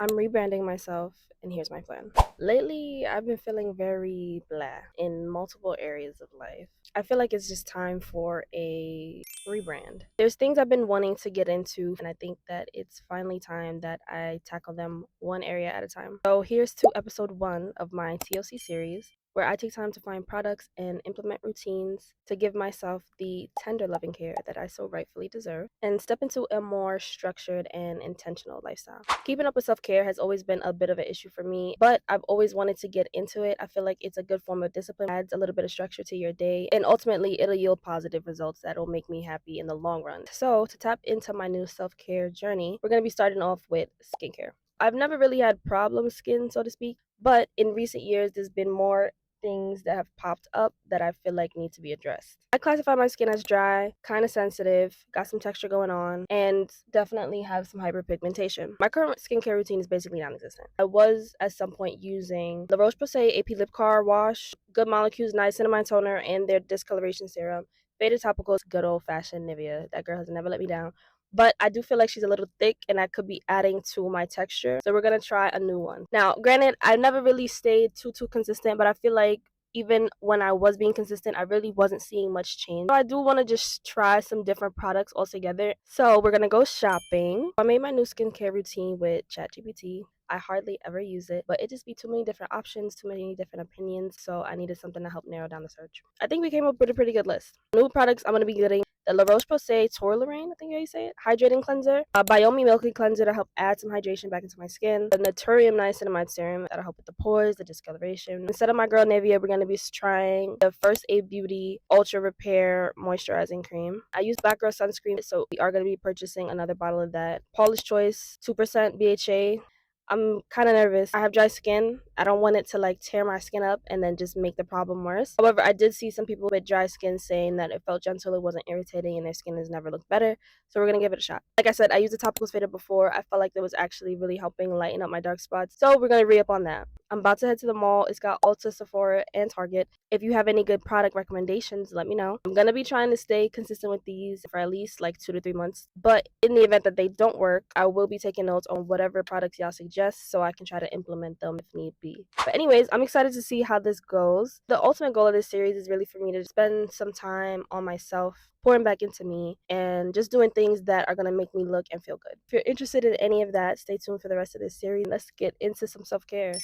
I'm rebranding myself, and here's my plan. Lately, I've been feeling very blah in multiple areas of life. I feel like it's just time for a rebrand. There's things I've been wanting to get into, and I think that it's finally time that I tackle them one area at a time. So here's to episode 1 of my TLC series, where I take time to find products and implement routines to give myself the tender loving care that I so rightfully deserve and step into a more structured and intentional lifestyle. Keeping up with self-care has always been a bit of an issue for me, but I've always wanted to get into it. I feel like it's a good form of discipline, adds a little bit of structure to your day, and ultimately it'll yield positive results that'll make me happy in the long run. So to tap into my new self-care journey, we're going to be starting off with skincare. I've never really had problem skin, so to speak, but in recent years there's been more things that have popped up that I feel like need to be addressed. I classify my skin as dry, kind of sensitive, got some texture going on, and definitely have some hyperpigmentation. My current skincare routine is basically non-existent. I was at some point using La Roche-Posay AP Lip Car Wash, Good Molecules Niacinamide Toner, and their discoloration serum. Faded Topicals, good old-fashioned Nivea. That girl has never let me down. But I do feel like she's a little thick and I could be adding to my texture. So we're going to try a new one. Now, granted, I never really stayed too consistent, but I feel like even when I was being consistent, I really wasn't seeing much change. So I do want to just try some different products altogether. So we're going to go shopping. I made my new skincare routine with ChatGPT. I hardly ever use it, but it just be too many different options, too many different opinions. So I needed something to help narrow down the search. I think we came up with a pretty good list. New products I'm going to be getting: the La Roche-Posay Tourlaine, I think how you say it, hydrating cleanser, Biomi Milky Cleanser to help add some hydration back into my skin, the Naturium Niacinamide Serum that'll help with the pores, the discoloration. Instead of my girl Nivea, we're going to be trying the First Aid Beauty Ultra Repair Moisturizing Cream. I use Black Girl Sunscreen, so we are going to be purchasing another bottle of that. Paula's Choice 2% BHA. I'm kind of nervous. I have dry skin. I don't want it to like tear my skin up and then just make the problem worse. However, I did see some people with dry skin saying that it felt gentle, it wasn't irritating, and their skin has never looked better. So we're going to give it a shot. Like I said, I used the topicals fader before. I felt like that was actually really helping lighten up my dark spots. So we're going to re-up on that. I'm about to head to the mall. It's got Ulta, Sephora, and Target. If you have any good product recommendations, let me know. I'm going to be trying to stay consistent with these for at least like 2 to 3 months. But in the event that they don't work, I will be taking notes on whatever products y'all suggest so I can try to implement them if need be. But anyways, I'm excited to see how this goes. The ultimate goal of this series is really for me to spend some time on myself, pouring back into me, and just doing things that are going to make me look and feel good. If you're interested in any of that, stay tuned for the rest of this series. Let's get into some self-care.